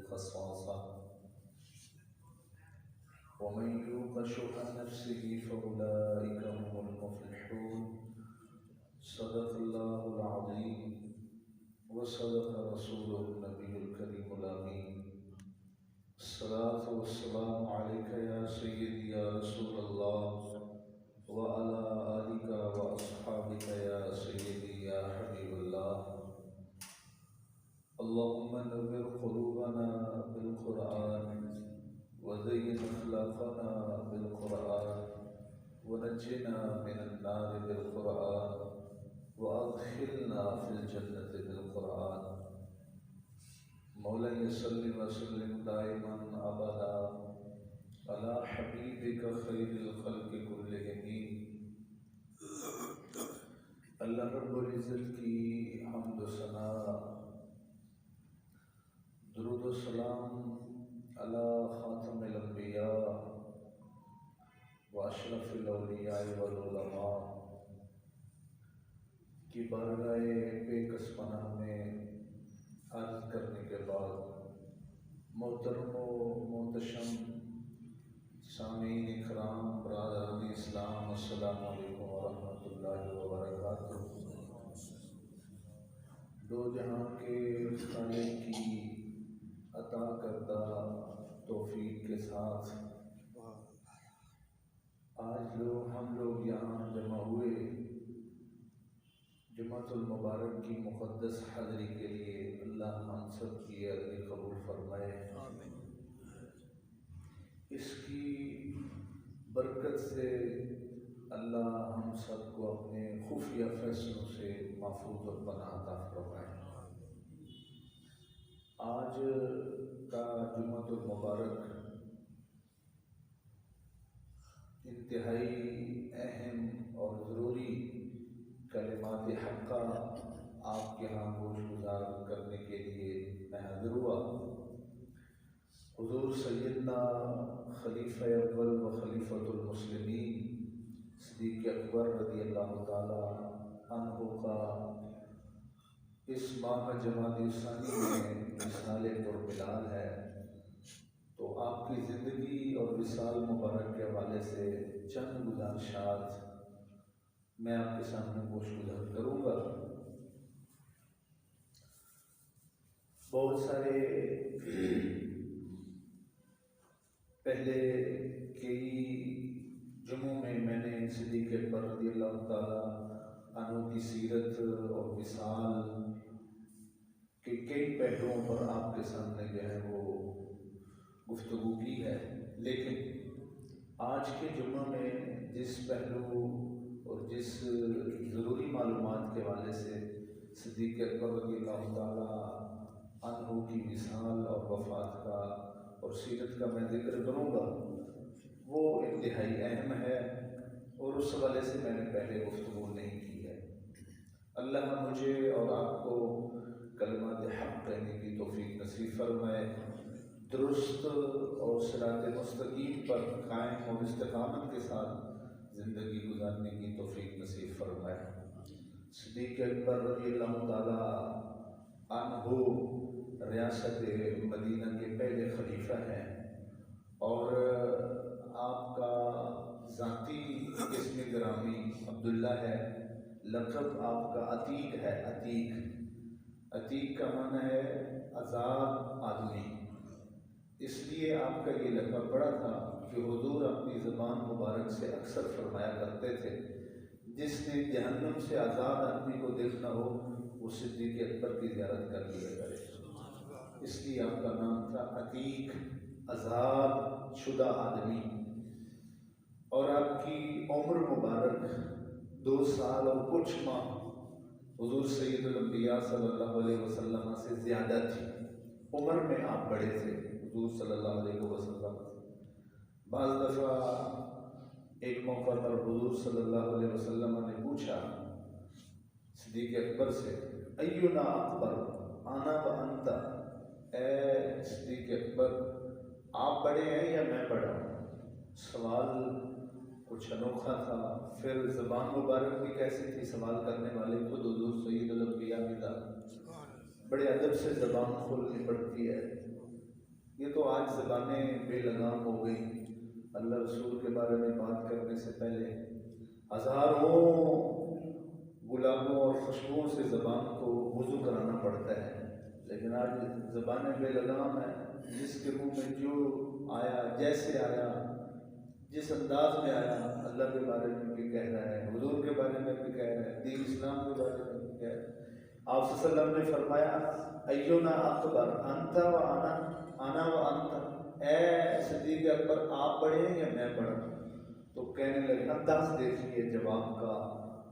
خصاصة ومن يوق شح نفسه فأولئك هم المفلحون. صدق الله العظيم وصدق رسوله النبي الكريم الأمين. الصلاة والسلام عليك يا سيدي يا رسول الله وعلى آلك وأصحابك يا سيدي يا حبيب الله. اللهم نور قلوبنا بالقرآن وزين أخلاقنا بالقرآن ونجنا من النار بالقرآن وأدخلنا في الجنة بالقرآن. مولاي صل وسلم دائما أبدا على حبيبك خير الخلق كلهم. اللہ رب العزت کی حمد و ثنا، درود و سلام علی خاتم الانبیاء و اشرف الاولیاء والعلماء کی بارگاہ بے کس پناہ میں عرض کرنے کے بعد، محترم و محتشم سامعین اکرام، برادران اسلام، السلام علیکم ورحمۃ اللہ وبرکاتہ۔ دو جہاں کے خالق کی عطا کردہ توفیق کے ساتھ آج ہم لوگ یہاں جمع ہوئے جمعۃ المبارک کی مقدس حاضری کے لیے، اللہ ہم سب کی عرض قبول فرمائے۔ اس کی برکت سے اللہ ہم سب کو اپنے خفیہ فیصلوں سے محفوظ اور پناہ عطا فرمائے۔ آج کا جمعۃ المبارک انتہائی اہم اور ضروری کلمات حقہ آپ کے ہاں گوش گزار کرنے کے لیے میں حاضر ہوا۔ حضور سیدنا خلیفہ اول و خلیفۃ المسلمین صدیق اکبر رضی اللہ تعالی عنہ کا اس ماہ جمادی الثانی میں وصال پربلال ہے، تو آپ کی زندگی اور وصال مبارک کے حوالے سے چند گزارشات میں آپ کے سامنے گوش گزار کروں گا۔ بہت سارے پہلے کئی جمعوں میں نے صدیق اکبر رضی اللہ تعالیٰ عنہ کی سیرت اور وصال کے کئی پہلوؤں پر آپ کے سامنے جو ہے وہ گفتگو کی ہے، لیکن آج کے جمعہ میں جس پہلو اور جس ضروری معلومات کے حوالے سے صدیق اکبر رضی اللہ تعالیٰ عنہ کی وصال اور وفات کا اور سیرت کا میں ذکر کروں گا، وہ انتہائی اہم ہے اور اس حوالے سے میں نے پہلے گفتگو نہیں کی ہے۔ اللہ مجھے اور آپ کو کلمات حق کہنے کی توفیق نصیب فرمائے، درست اور صراط مستقیم پر قائم اور استقامت کے ساتھ زندگی گزارنے کی توفیق نصیب فرمائے۔ صدیق اکبر رضی اللہ تعالی عنہ ریاست مدینہ کے پہلے خلیفہ ہیں، اور آپ کا ذاتی اسم گرامی عبداللہ ہے، لقب آپ کا عتیق ہے۔ عتیق کا معنی ہے آزاد آدمی۔ اس لیے آپ کا یہ لقب پڑا تھا کہ حضور اپنی زبان مبارک سے اکثر فرمایا کرتے تھے، جس نے جہنم سے آزاد آدمی کو دیکھنا ہو وہ صدیق اکبر کی زیارت کر لیا کرے۔ اس لیے آپ کا نام تھا عتیق، آزاد شدہ آدمی۔ اور آپ کی عمر مبارک 2 سال اور کچھ ماہ حضور سید الانبیاء صلی اللہ علیہ وسلم سے زیادہ تھی۔ عمر میں آپ بڑے تھے حضور صلی اللہ علیہ وسلم سے۔ بعض دفعہ ایک موقع پر حضور صلی اللہ علیہ وسلم نے پوچھا صدیق اکبر سے، اینا اکبر انا و انت، اے صدیق اکبر آپ بڑے ہیں یا میں بڑا ہوں؟ سوال کچھ انوکھا تھا۔ پھر زبان مبارک بھی کیسی تھی، سوال کرنے والے خود حضور سید الانبیاء کی ذات، بڑے ادب سے زبان کھولنی پڑتی ہے۔ یہ تو آج زبانیں بے لگام ہو گئی. اللہ رسول کے بارے میں بات کرنے سے پہلے ہزاروں گلابوں اور خوشبوؤں سے زبان کو وضو کرانا پڑتا ہے، لیکن آج زبانیں بے لگام ہیں. جس کے منہ میں جو آیا، جیسے آیا، جس انداز میں آیا، اللہ کے بارے میں بھی کہہ رہا ہے، حضور کے بارے میں بھی کہہ رہا ہے، دین اسلام کے بارے میں بھی کہہ رہا ہے. آپ صلی اللہ علیہ وسلم نے فرمایا ایونا اکبر انت و انا و انت، اے صدیق اکبر آپ بڑے ہیں یا میں بڑا؟ تو کہنے لگے، انداز دیکھیے جواب کا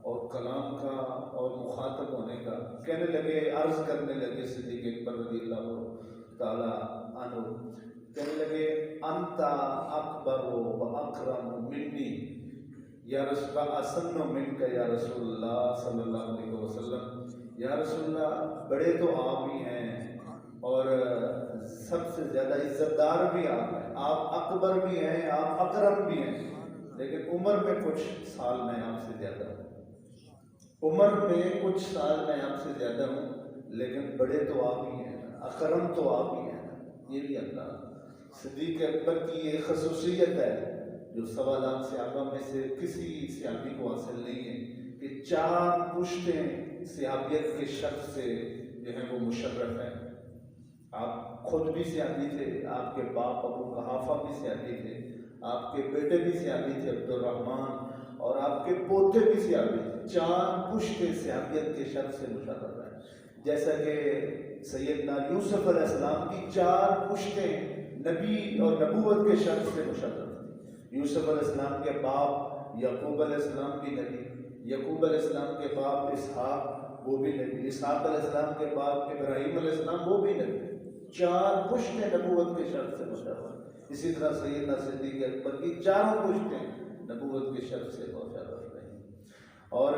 اور کلام کا اور مخاطب ہونے کا. کہنے لگے، عرض کرنے لگے صدیق اکبر رضی اللہ تعالی عنہ، کہنے لگے انت اکبر و اکرم منی یا رسول اللہ، اسن منک یا رسول اللہ صلی اللہ علیہ وسلم. یا رسول اللہ بڑے تو آپ ہی ہیں اور سب سے زیادہ عزت دار بھی آپ ہیں، آپ اکبر بھی ہیں، آپ اکرم بھی ہیں، لیکن عمر میں کچھ سال میں آپ سے زیادہ ہوں، عمر میں کچھ سال میں آپ سے زیادہ ہوں، لیکن بڑے تو آپ ہی ہیں، اکرم تو آپ ہی ہیں. یہ بھی اللہ صدیق اکبر کی یہ خصوصیت ہے جو 1.25 صحابہ میں سے کسی صحابی کو حاصل نہیں ہے کہ 4 پشتیں صحابیت کے شخص سے جو ہیں وہ مشرف ہیں. آپ خود بھی صحابی تھے، آپ کے باپ ابو قحافہ بھی صحابی تھے، آپ کے بیٹے بھی صحابی تھے عبد الرحمن، اور آپ کے پوتے بھی صحابی تھے. 4 پشتیں صحابیت کے شخص سے مشرف ہیں. جیسا کہ سیدنا یوسف علیہ السلام کی 4 پشتیں نبی اور نبوت کے شخص سے مشرف تھی. یوسف علیہ السلام کے باپ یعقوب علیہ السلام بھی نبی، یعقوب علیہ السلام کے باپ اسحاق وہ بھی نبی، اسحاق علیہ السلام کے باپ ابراہیم علیہ السلام وہ بھی نبی. 4 پشتیں نبوت کے شخص سے مشرف. اسی طرح سیدنا صدیق اکبر کی 4 پشتیں نبوت کے شخص سے مشرف رہی. اور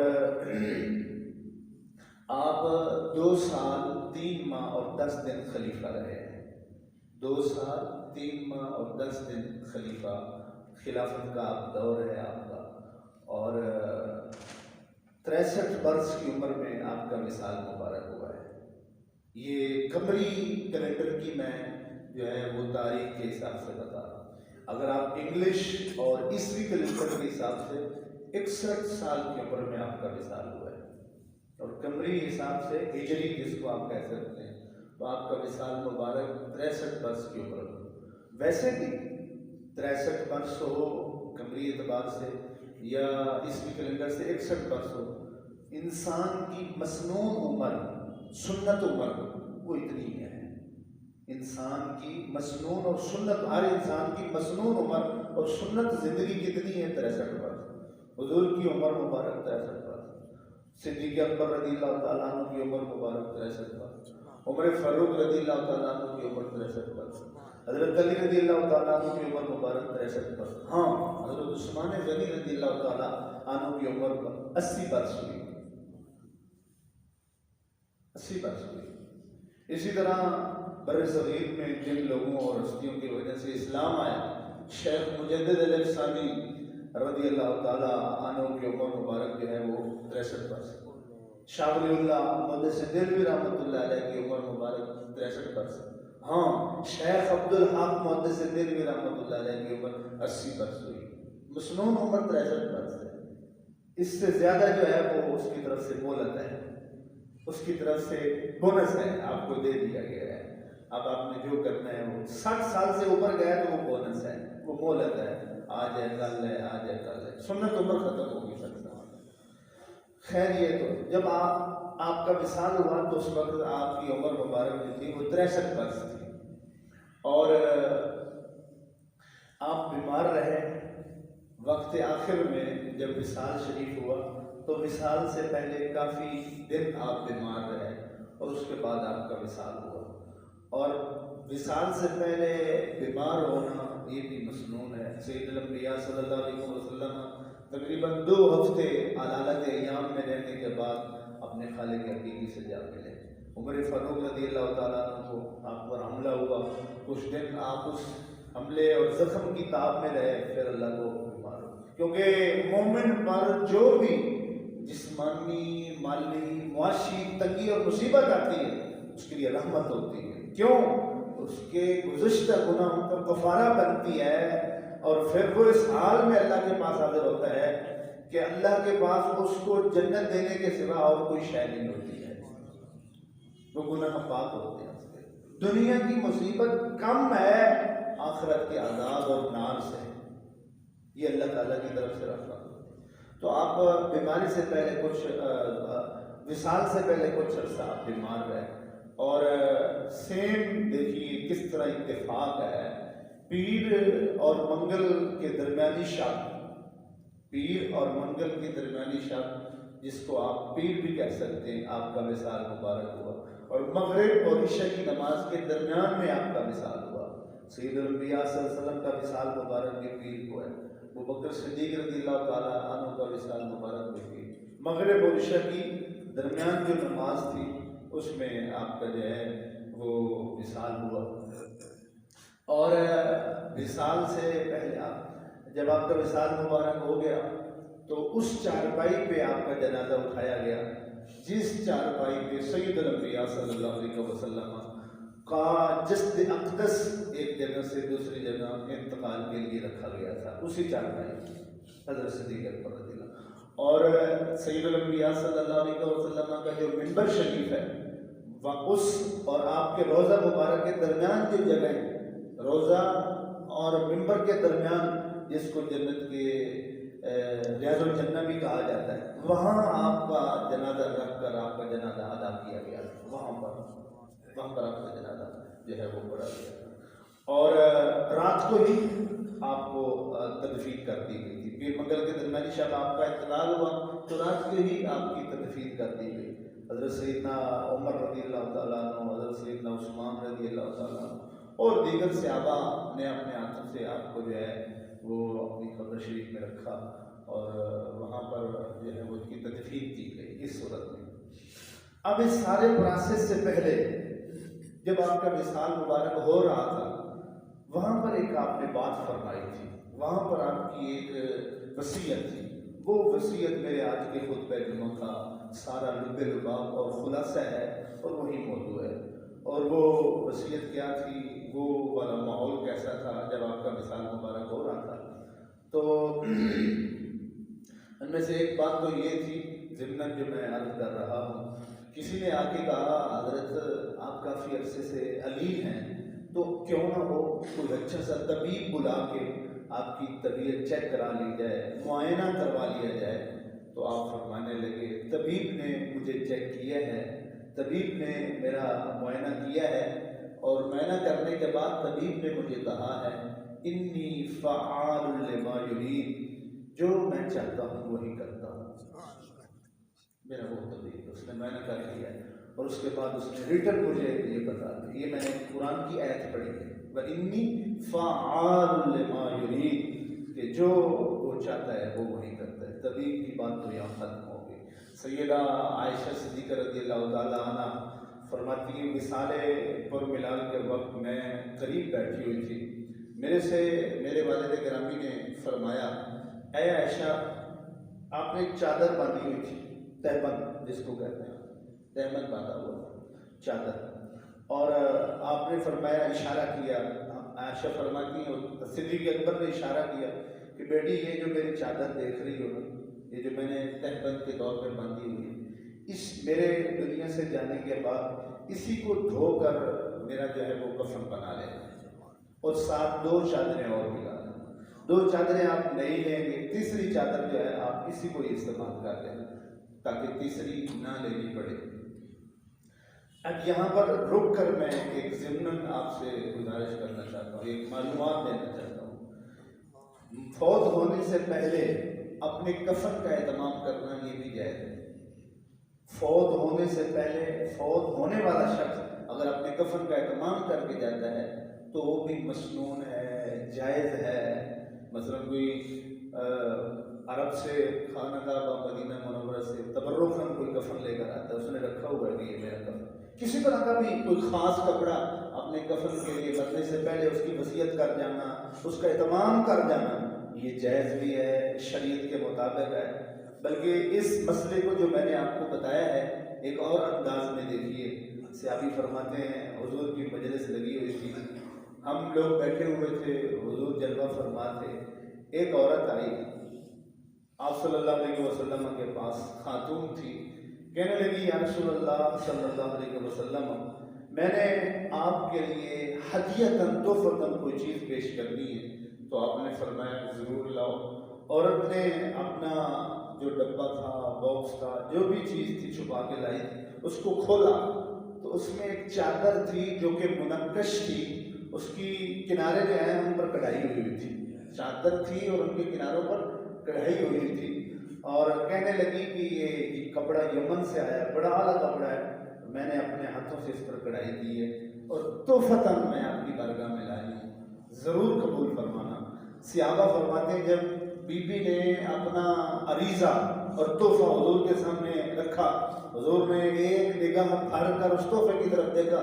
آپ 2 سال 3 ماہ اور 10 دن خلیفہ رہے ہیں. 2 سال 3 ماہ اور 10 دن خلیفہ خلافت کا دور ہے آپ کا. اور 63 برس کی عمر میں آپ کا وصال مبارک ہوا ہے. یہ قمری کیلنڈر کی میں جو ہے وہ تاریخ کے حساب سے بتا رہا ہوں. اگر آپ انگلش اور عیسوی کیلنڈر کے حساب سے 61 سال کی عمر میں آپ کا وصال ہوا ہے، اور قمری حساب سے ہجری جس کو آپ کہہ سکتے ہیں تو آپ کا وصال مبارک 63 برس کی عمر میں. ویسے بھی 63 برس ہو قمری اعتبار سے یا عیسوی کیلنڈر سے 61 برس ہو، انسان کی مسنون عمر، سنت عمر وہ اتنی ہے. انسان کی مسنون اور سنت، ہر انسان کی مسنون عمر اور سنت زندگی کتنی ہے؟ 63 برس. حضور کی عمر مبارک 63 برس. صدیق اکبر رضی اللہ تعالیٰ عنہ کی عمر مبارک 63 برس. عمر فاروق رضی اللہ تعالیٰ عنہ کی عمر 63 برس. حضرت علی رضی اللہ تعالیٰ عنہ کی عمر مبارک 63 برس. ہاں، حضرت عثمان غنی رضی اللہ تعالیٰ عنہ کی عمر 80 برس ہوئی، 80 برس ہوئی. اسی طرح بر صغیر میں جن لوگوں اور ہستیوں کی وجہ سے اسلام آیا، شیخ مجدد الفسانی رضی اللہ تعالیٰ عنہ کی عمر مبارک جو ہے وہ 63 برس. شاہ ولی اللہ محدث دہلوی رحمۃ اللہ علیہ کی عمر مبارک 63 برس. ہاں، شیخ عبد الحق محدث دہلوی رحمۃ اللہ علیہ کی عمر 80 برس ہوئی. مسنون عمر 63 برس ہے. اس سے زیادہ جو ہے وہ اس کی طرف سے مہلت ہے، اس کی طرف سے بونس ہے، آپ کو دے دیا گیا ہے. اب آپ نے جو کرنا ہے وہ 60 سال سے اوپر گیا تو وہ بونس ہے، وہ مہلت ہے. آج ہے کل ہے، آج ہے کل ہے، سنت عمر ختم ہوگی سب سے. خیر، یہ تو جب آپ کا وصال ہوا تو اس وقت آپ کی عمر مبارک جو تھی وہ 63 برس تھی، اور آپ بیمار رہے. وقت آخر میں جب وصال شریف ہوا تو وصال سے پہلے کافی دن آپ بیمار رہے، اور اس کے بعد آپ کا وصال ہوا. اور وصال سے پہلے بیمار ہونا یہ بھی مسنون ہے. سید الانبیاء صلی اللہ علیہ وسلم تقریباً 2 ہفتے علالت ایام میں رہنے کے بعد اپنے خالق حقیقی سے جا ملے. عمر فاروق رضی اللہ تعالیٰ عنہ کو آپ پر حملہ ہوا، کچھ دن آپ اس حملے اور زخم کی تاب میں رہے، پھر اللہ کو بیمار ہو. کیونکہ مومن پر جو بھی جسمانی، مالی، معاشی تنگی اور مصیبت آتی ہے اس کے لیے رحمت ہوتی ہے. کیوں؟ اس کے گزشتہ گناہوں کا کفارہ بنتی ہے، اور پھر وہ اس حال میں اللہ کے پاس حاضر ہوتا ہے کہ اللہ کے پاس اس کو جنت دینے کے سوا اور کوئی شے نہیں ہوتی ہے، وہ گناہ پاک ہوتے ہیں اس کے۔ دنیا کی مصیبت کم ہے آخرت کے عذاب اور نار سے، یہ اللہ تعالیٰ کی طرف سے رحمت ہوتی ہے۔ تو آپ بیماری سے پہلے کچھ وصال سے پہلے کچھ عرصہ آپ بیمار رہے، اور سیم دیکھیے کس طرح اتفاق ہے، پیر اور منگل کے درمیانی شب، پیر اور منگل کے درمیانی شب جس کو آپ پیر بھی کہہ سکتے ہیں، آپ کا وصال مبارک ہوا، اور مغرب اور عشاء کی نماز کے درمیان میں آپ کا وصال ہوا۔ سید الانبیاء صلی اللہ علیہ وسلم کا وصال مبارک بھی پیر کو ہے، ابوبکر صدیق رضی اللہ تعالیٰ عنہ کا وصال مبارک بھی پیر، مغرب اور عشاء کی درمیان جو نماز تھی اس میں آپ کا جو ہے وہ وصال ہوا۔ اور وصال سے پہلے جب آپ کا وصال مبارک ہو گیا تو اس چارپائی پہ آپ کا جنازہ اٹھایا گیا جس چارپائی پہ سید الانبیاء صلی اللہ علیہ وسلم کا جسد اقدس ایک جگہ سے دوسری جگہ انتقال کے لیے رکھا گیا تھا، اسی چارپائی حضرت صدیق اکبر رضی اللہ۔ اور سید الانبیاء صلی اللہ علیہ وسلم کا جو منبر شریف ہے وہ اس اور آپ کے روضہ مبارک کے درمیان کی جگہ ہے، روضہ اور منبر کے درمیان جس کو جنت کے ریاض الجنہ بھی کہا جاتا ہے، وہاں آپ کا جنازہ رکھ کر آپ کا جنازہ ادا کیا گیا، وہاں پر آپ کا جنازہ جو ہے وہ پڑھا گیا، اور رات کو ہی آپ کو تدفین کر دی گئی تھی۔ پیر منگل کے درمیانی شب آپ کا انتقال ہوا تو رات کو ہی آپ کی تدفین کر دی گئی۔ حضرت سیدنا عمر رضی اللہ تعالیٰ عنہ، حضرت سیدنا عثمان رضی اللہ تعالیٰ عنہ اور دیگر صحابہ نے اپنے ہاتھوں سے آپ کو جو ہے وہ اپنی قبر شریف میں رکھا، اور وہاں پر جو ہے وہ اس کی تدفین کی گئی اس صورت میں۔ اب اس سارے پروسیس سے پہلے جب آپ کا وصال مبارک ہو رہا تھا وہاں پر ایک آپ نے بات فرمائی تھی، وہاں پر آپ کی ایک وصیت تھی، وہ وصیت میرے آج کے خطبہ جمعہ کا سارا لب لباب اور خلاصہ ہے اور وہی موضوع ہے۔ اور وہ وصیت کیا تھی، وہ والا ماحول کیسا تھا جب آپ کا وصال مبارک ہو رہا تھا؟ تو ان میں سے ایک بات تو یہ تھی ضمن جو میں عرض کر رہا ہوں، کسی نے آ کے کہا حضرت آپ کافی عرصے سے علیل ہیں تو کیوں نہ ہو کوئی اچھا سا طبیب بلا کے آپ کی طبیعت چیک کرا لی جائے، معائنہ کروا لیا جائے۔ تو آپ فرمانے لگے طبیب نے مجھے چیک کیا ہے، طبیب نے میرا معائنہ کیا ہے، اور معائنہ کرنے کے بعد طبیب نے مجھے کہا ہے انی فعال لما یرید، جو میں چاہتا ہوں وہی کرتا ہوں۔ میرا وہ طبیب اس نے معائنہ کر لیا ہے، اور اس کے بعد اس نے ریٹن مجھے یہ بتا دیا، یہ میں نے قرآن کی آیت پڑھی ہے وَإِنِّي فَعَالٌ لِمَا يُرِيدُ، کہ جو وہ چاہتا ہے وہ وہی کرتا ہے۔ طبیب کی بات تو یہاں ختم ہو گئی۔ سیدہ عائشہ صدیقہ رضی اللہ تعالیٰ عنہ فرماتی ہیں وصال پر ملال کے وقت میں قریب بیٹھی ہوئی تھی، میرے والد گرامی نے فرمایا اے عائشہ آپ نے ایک چادر باندھی ہوئی تھی، تہبند جس کو کہتے ہیں، تہبند باندھا ہوا تھا چادر، اور آپ نے فرمایا اشارہ کیا، عائشہ فرماتی ہیں صدیق اکبر نے اشارہ کیا کہ بیٹی یہ جو میری چادر دیکھ رہی ہو نا، یہ جو میں نے تہبند کے طور پہ باندھی ہوئی ہے، اس میرے دنیا سے جانے کے بعد اسی کو دھو کر میرا جو ہے وہ کفن بنا لینا، اور ساتھ 2 چادریں اور ملا لینا، 2 چادریں آپ نہیں لیں گے، تیسری چادر جو ہے آپ اسی کو استعمال کر لینا تاکہ تیسری نہ لینی پڑے۔ اب یہاں پر رک کر میں ایک ضمن آپ سے گزارش کرنا چاہتا ہوں، ایک معلومات دینا چاہتا ہوں۔ فوت ہونے سے پہلے اپنے کفن کا اہتمام کرنا یہ بھی جائز ہے۔ فوت ہونے سے پہلے فوت ہونے والا شخص اگر اپنے کفن کا اہتمام کر کے جاتا ہے تو وہ بھی مسنون ہے، جائز ہے۔ مثلا کوئی عرب سے خانہ کعبہ مدینہ منورہ سے تبرکاً کوئی کفن لے کر آتا ہے، اس نے رکھا ہوا ہے کہ یہ میرا کفن، کسی طرح کا بھی کوئی خاص کپڑا اپنے کفن کے لیے مرنے سے پہلے اس کی وصیت کر جانا، اس کا اہتمام کر جانا، یہ جائز بھی ہے، شریعت کے مطابق ہے۔ بلکہ اس مسئلے کو جو میں نے آپ کو بتایا ہے ایک اور انداز میں دیکھیے، صحابی فرماتے ہیں حضور کی مجلس لگی ہوئی تھی، ہم لوگ بیٹھے ہوئے تھے، حضور جلوہ فرما تھے، ایک عورت آئی آپ صلی اللہ علیہ وسلم کے پاس، خاتون تھی، کہنے لگی یا رسول اللہ صلی اللہ علیہ وسلم میں نے آپ کے لیے ہدیۃً تحفۃً کوئی چیز پیش کرنی ہے، تو آپ نے فرمایا ضرور لاؤ۔ عورت نے اپنا جو ڈبہ تھا، باکس تھا، جو بھی چیز تھی چھپا کے لائی تھی، اس کو کھولا تو اس میں ایک چادر تھی جو کہ منقش تھی، اس کی کنارے جو ہیں ان پر کڑھائی ہوئی تھی، چادر تھی اور ان کے کناروں پر کڑھائی ہوئی تھی، اور کہنے لگی کہ یہ کپڑا یمن سے آیا ہے، بڑا اعلیٰ کپڑا ہے، میں نے اپنے ہاتھوں سے اس پر کڑھائی کی ہے اور تحفتاً میں آپ کی بارگاہ میں لائی ہوں، ضرور قبول فرمانا۔ صحابہ فرماتے ہیں جب بی بی نے اپنا عریضہ اور تحفہ حضور کے سامنے رکھا، حضور نے ایک نگاہ پھاڑ کر اس تحفے کی طرف دیکھا،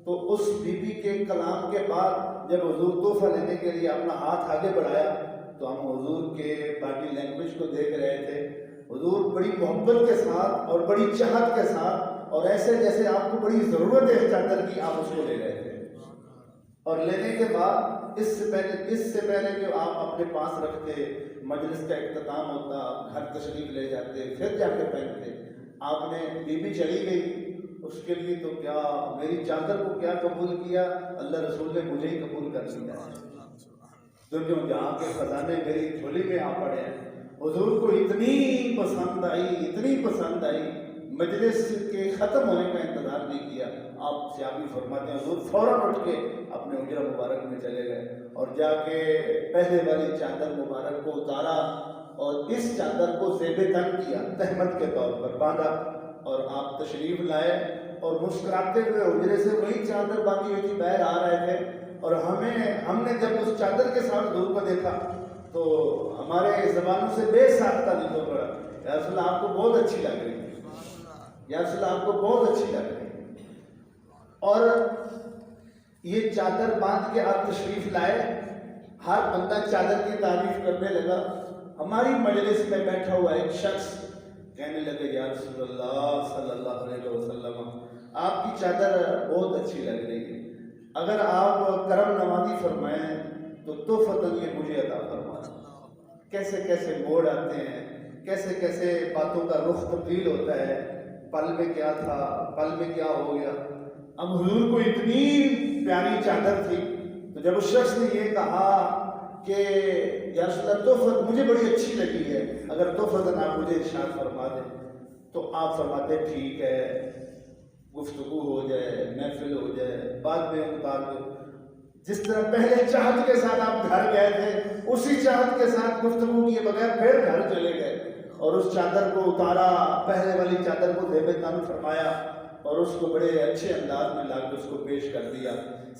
تو اس بی بی کے کلام کے بعد جب حضور تحفہ لینے کے لیے اپنا ہاتھ آگے بڑھایا تو ہم حضور کے باڈی لینگویج کو دیکھ رہے تھے، حضور بڑی محبت کے ساتھ اور بڑی چاہت کے ساتھ اور ایسے جیسے آپ کو بڑی ضرورت ہے اس چادر کی، آپ اس کو لے رہے تھے، اور لینے کے بعد اس سے پہلے جو آپ اپنے پاس رکھتے، مجلس کا اختتام ہوتا، گھر تشریف لے جاتے، پھر جا کے پہنتے، آپ نے بی بی چلی گئی اس کے لیے تو کیا میری چادر کو کیا قبول کیا، اللہ رسول نے مجھے ہی قبول کر لیا ہے، دنیا جہاں کے خزانے میری جھولی میں آ پڑے ہیں۔ حضور کو اتنی پسند آئی، اتنی پسند آئی، مجلس کے ختم ہونے کا انتظار نہیں کیا، آپ صحابی فرماتے ہیں حضور فوراً اٹھ کے اپنے حجرہ مبارک میں چلے گئے اور جا کے پہلے والی چادر مبارک کو اتارا اور اس چادر کو زیب تن کیا، تہمت کے طور پر باندھا، اور آپ تشریف لائے اور مسکراتے ہوئے حجرے سے وہی چادر باندھی ہوئی تھی باہر آ رہے تھے، اور ہم نے جب اس چادر کے ساتھ حضور کو دیکھا تو ہمارے زبانوں سے بے ساختہ نکل پڑا، یا رسول اللہ آپ کو بہت اچھی لگ رہی ہے، یا رسول اللہ آپ کو بہت اچھی لگ رہی ہے، اور یہ چادر باندھ کے آپ تشریف لائے، ہر بندہ چادر کی تعریف کرنے لگا، ہماری مجلس میں بیٹھا ہوا ایک شخص کہنے لگے یا رسول اللہ صلی اللہ علیہ وسلم آپ کی چادر بہت اچھی لگ رہی ہے، اگر آپ کرم نوازی فرمائیں تو تحفتاً یہ مجھے عطا فرمائیں۔ کیسے کیسے موڑ آتے ہیں، کیسے کیسے باتوں کا رخ تبدیل ہوتا ہے، پل میں کیا تھا، پل میں کیا ہو گیا۔ اب حضور کو اتنی پیاری چادر تھی تو جب اس شخص نے یہ کہا کہ یا رسول اللہ تحفت مجھے بڑی اچھی لگی ہے، اگر تحفتاً آپ مجھے ارشاد فرما دیں، تو آپ فرماتے ٹھیک ہے، گفتگو ہو جائے، محفل ہو جائے، بعد میں اتار دو۔ جس طرح پہلے چاہت کے ساتھ آپ گھر گئے تھے، اسی چاہت کے ساتھ گفتگو کیے بغیر پھر گھر چلے گئے اور اس چادر کو اتارا، پہلے والی چادر کو زیب تن فرمایا اور اس کو بڑے اچھے انداز میں لا کے اس کو پیش کر دیا۔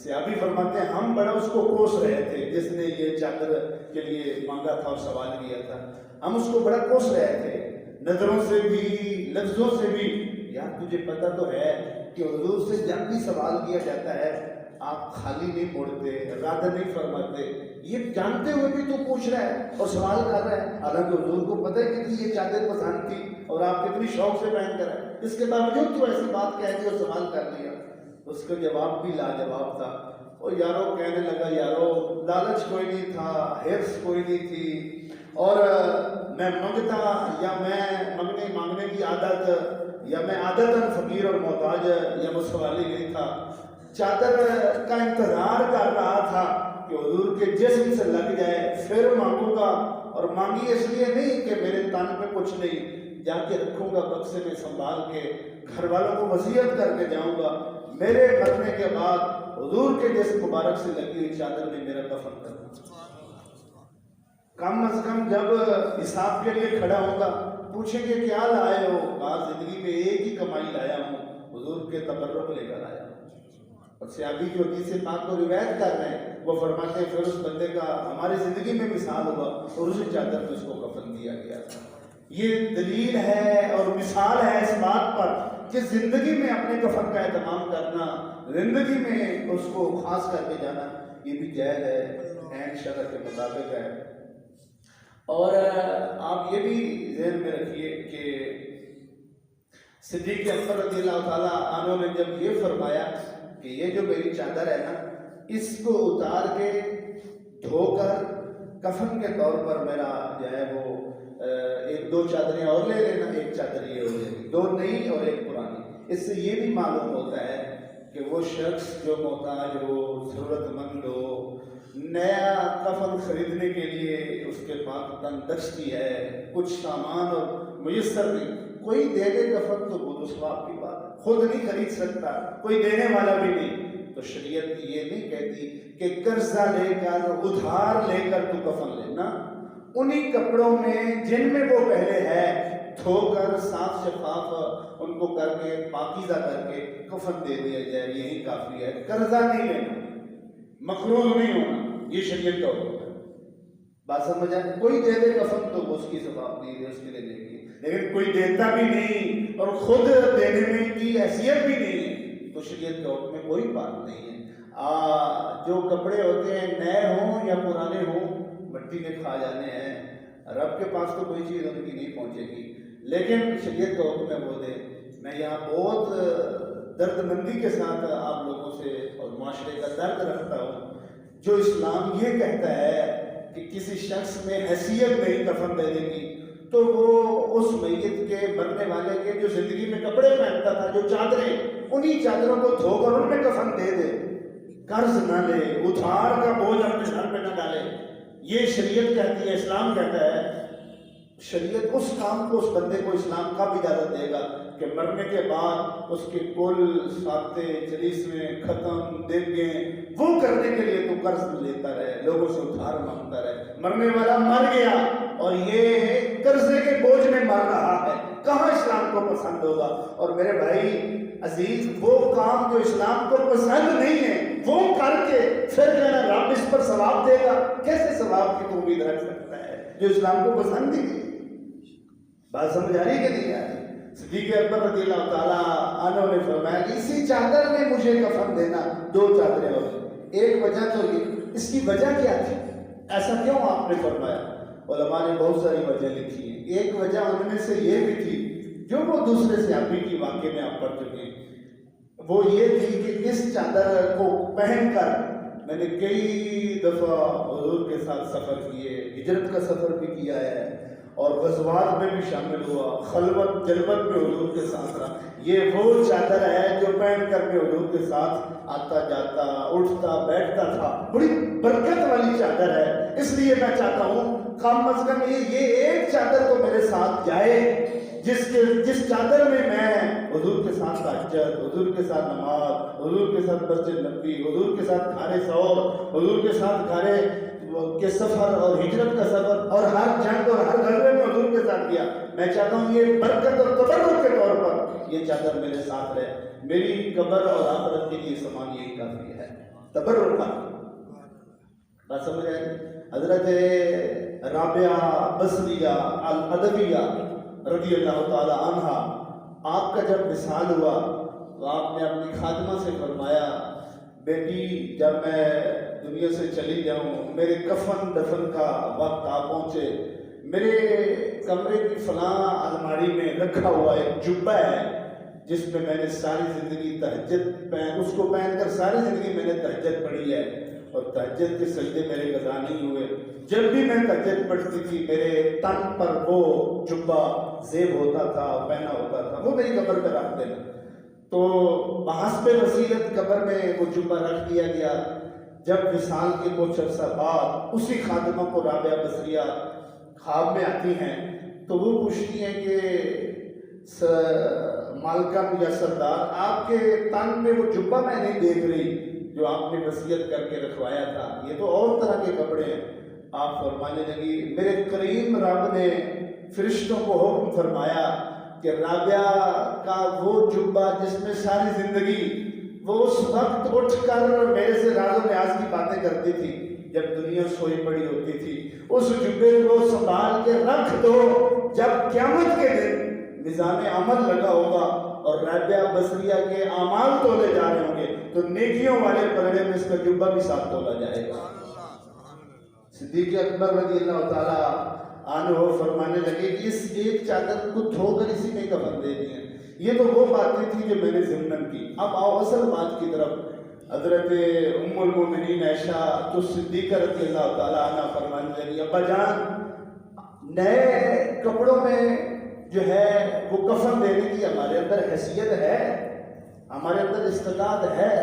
صحابی فرماتے ہیں ہم بڑا اس کو کوس رہے تھے، جس نے یہ چادر کے لیے مانگا تھا اور سوال کیا تھا، ہم اس کو بڑا کوس رہے تھے، نظروں سے بھی لفظوں سے بھی۔ یار تجھے پتہ تو ہے کہ حضور سے جب بھی سوال کیا جاتا ہے آپ خالی نہیں موڑتے، ارادہ نہیں فرماتے، یہ جانتے ہوئے بھی تو پوچھ رہا ہے اور سوال کر رہا ہے، حالانکہ حضور کو پتہ ہے کہ یہ چادر پسند تھی اور آپ کتنی شوق سے پہن کر آئے، اس کے باوجود تو ایسی بات کہہ دی اور سوال کر لیا۔ اس کا جواب بھی لاجواب تھا، اور یارو کہنے لگا یارو لالچ کوئی نہیں تھا، حرص کوئی نہیں تھی، اور میں منگتا یا میں مانگنے کی عادت یا میں عادتاً فقیر اور محتاج یا مسوالی نہیں تھا، چادر کا انتظار کر رہا تھا کہ حضور کے جسم سے لگ جائے پھر مانگوں گا، اور مانگی اس لیے نہیں کہ میرے تن پہ کچھ نہیں، جا کے رکھوں گا بکسے میں سنبھال کے، گھر والوں کو وصیت کر کے جاؤں گا، میرے مرنے کے بعد حضور کے جسم مبارک سے لگی ہوئی چادر میں میرا کفن کرنا، کم از کم جب حساب کے لیے کھڑا ہوگا پوچھیں گے کیا لائے ہو، کہا زندگی میں ایک ہی کمائی لایا ہوں، حضور کے تبرک لے کر آیا ہوں۔ اور صحابی جو حدیث پاک کو روایت کر رہے ہیں وہ فرماتے ہیں پھر اس بندے کا ہماری زندگی میں مثال ہوا اور اسی چادر میں اس کو کفن دیا گیا تھا۔ یہ دلیل ہے اور مثال ہے اس بات پر کہ زندگی میں اپنے کفن کا اہتمام کرنا، زندگی میں اس کو خاص کر کے جانا، یہ بھی جائز ہے، عین شرع کے مطابق ہے۔ اور آپ یہ بھی ذہن میں رکھیے کہ صدیق اکبر رضی اللہ تعالیٰ عنہ نے جب یہ فرمایا کہ یہ جو میری چادر ہے نا، اس کو اتار کے دھو کر کفن کے طور پر میرا جو ہے وہ ایک دو چادریں اور لے لینا، ایک چادر یہ ہو جائے گی، دو نئی اور ایک پرانی۔ اس سے یہ بھی معلوم ہوتا ہے کہ وہ شخص جو محتاج ہو، ضرورت مند ہو، نیا کفن خریدنے کے لیے اس کے پاس تن دستی ہے، کچھ سامان اور میسر نہیں، کوئی دے دے کفن تو وہ تو ثواب کی بات ہے، خود نہیں خرید سکتا، کوئی دینے والا بھی نہیں، تو شریعت یہ نہیں کہتی کہ قرضہ لے کر ادھار لے کر تو کفن لینا، انہی کپڑوں میں جن میں وہ پہلے ہے دھو کر صاف شفاف ان کو کر کے پاکیزہ کر کے کفن دے دیا جائے، یہی کافی ہے، قرضہ نہیں لینا، مقروض نہیں ہونا، یہ شریعت کا حکم ہے۔ بات سمجھ آئے؟ کوئی دے دے کفن تو اس کی ثواب نہیں ہے، اس کے لیے دے گی، لیکن کوئی دیتا بھی نہیں اور خود دینے میں کی حیثیت بھی نہیں ہے تو شریعت کا حکم میں کوئی بات نہیں ہے۔ جو کپڑے ہوتے ہیں نئے ہوں یا پرانے ہوں مٹی نے کھا جانے ہیں، رب کے پاس تو کوئی چیز ان کی نہیں پہنچے گی، لیکن شریعت کا حکم ہے وہ دے۔ میں یہاں بہت درد مندی کے ساتھ آپ لوگوں سے اور معاشرے کا درد رکھتا ہوں، جو اسلام یہ کہتا ہے کہ کسی شخص میں حیثیت نہیں کفن دینے کی، تو وہ اس میت کے مرنے والے کے جو زندگی میں کپڑے پہنتا تھا، جو چادریں، انہی چادروں کو دھو کر ان میں کفن دے دے، قرض نہ لے، ادھار کا بوجھ اپنے سر پہ نہ ڈالے۔ یہ شریعت کہتی ہے، اسلام کہتا ہے۔ شریعت اس کام کو، اس بندے کو اسلام کب اجازت دے گا کہ مرنے کے بعد اس کے کل ساتے چلیسویں ختم دیگیں وہ کرنے کے لیے تو قرض لیتا رہے، لوگوں سے ادھار مانگتا رہے، مرنے والا مر گیا اور یہ قرضے کے بوجھ میں مر رہا ہے، کہاں اسلام کو پسند ہوگا؟ اور میرے بھائی عزیز، وہ کام جو اسلام کو پسند نہیں ہے وہ کر کے پھر کہنا رب اس پر ثواب دے گا، کیسے ثواب کی تو امید رکھ سکتا ہے جو اسلام کو پسند نہیں ہے؟ بات سمجھ آ رہی کہ نہیں آ رہی؟ صدیق اکبر رضی اللہ تعالیٰ عنہ نے فرمایا کہ اسی چادر میں مجھے کفن دینا، دو چادریں اور ایک وجہ تو یہ، اس کی وجہ کیا تھی؟ ایسا کیوں آپ نے فرمایا؟ علماء نے بہت ساری وجہ لکھی ہیں، ایک وجہ ان میں سے یہ بھی تھی جو وہ دوسرے صحابی کی واقعے میں آپ پڑھ چکے ہیں، وہ یہ تھی کہ اس چادر کو پہن کر میں نے کئی دفعہ حضور کے ساتھ سفر کیے، ہجرت کا سفر بھی کیا ہے اور غزوات میں بھی شامل ہوا، خلوت جلوت میں حضور کے ساتھ رہا۔ یہ وہ چادر ہے جو پہن کر کے حضور کے ساتھ آتا جاتا، اٹھتا بیٹھتا تھا، بڑی برکت والی چادر ہے۔ اس لیے میں چاہتا ہوں کم از کم یہ ایک چادر تو میرے ساتھ جائے، جس چادر میں میں حضور کے ساتھ تہجد، حضور کے ساتھ نماز، حضور کے ساتھ مسجد نبوی، حضور کے ساتھ گھارے سور، حضور کے ساتھ گھارے کے سفر اور ہجرت کا سفر اور ہر جنگ اور ہر غزوے میں حضور کے ساتھ کیا۔ میں چاہتا ہوں یہ برکت اور تبرک کے طور پر یہ چادر میرے ساتھ رہے، میری قبر اور آخرت کے لیے سامان یہی کافی ہے، تبرک کا۔ بات سمجھ آئی؟ حضرت رابعہ بصریہ العدویہ رضی اللہ تعالی عنہا، آپ کا جب وصال ہوا تو آپ نے اپنی خادمہ سے فرمایا، بیٹی جب میں دنیا سے چلی جاؤں، میرے کفن دفن کا وقت آ پہنچے، میرے کمرے کی فلاں الماری میں رکھا ہوا ایک جبہ ہے جس میں میں نے ساری زندگی تہجد اس کو پہن کر ساری زندگی میں نے تہجد پڑھی ہے اور تہجد کے سجدے میرے قضا نہیں ہوئے، جب بھی میں تہجد پڑھتی تھی میرے تن پر وہ جبہ زیب ہوتا تھا، پہنا ہوتا تھا، وہ میری قبر پہ رکھ دینا۔ تو بحسب وصیت قبر میں وہ جبہ رکھ دیا گیا۔ جب وصال کے کچھ عرصہ بعد اسی خادمہ کو رابعہ بصریہ خواب میں آتی ہیں تو وہ پوچھتی ہیں کہ مالکم یا سردار، آپ کے تن میں وہ جبہ میں نہیں دیکھ رہی جو آپ نے وصیت کر کے رکھوایا تھا، یہ تو اور طرح کے کپڑے ہیں۔ آپ فرمانے لگی، میرے کریم رب نے فرشتوں کو حکم فرمایا کہ رابعہ کا وہ جبہ جس میں ساری زندگی وہ اس وقت اٹھ کر میرے سے راز و نیاز کی باتیں کرتی تھی جب دنیا سوئی پڑی ہوتی تھی، اس جبے کو سنبھال کے رکھ دو، جب قیامت کے دن میزان عمل لگا ہوگا اور رابعہ بصریہ کے اعمال تولے جا رہے ہوں گے تو نیکیوں والے پلڑے میں اس کا جبہ بھی ساتھ تولا جائے گا۔ صدیق اکبر رضی اللہ تعالیٰ عنہ فرمانے لگے کہ اس ایک چادر کو دھو کر اسی میں کفن دے دیا، یہ تو وہ باتیں تھیں جو میں نے ضمن کی. اب آؤ اصل بات کی طرف. حضرت ام المومنین عائشہ تو صدیقہ رضی اللہ تعالیٰ عنہ فرمانے لگی ابا جان نئے کپڑوں میں جو ہے وہ کفن دینے کی ہمارے اندر حیثیت ہے, ہمارے اندر استطاعت ہے,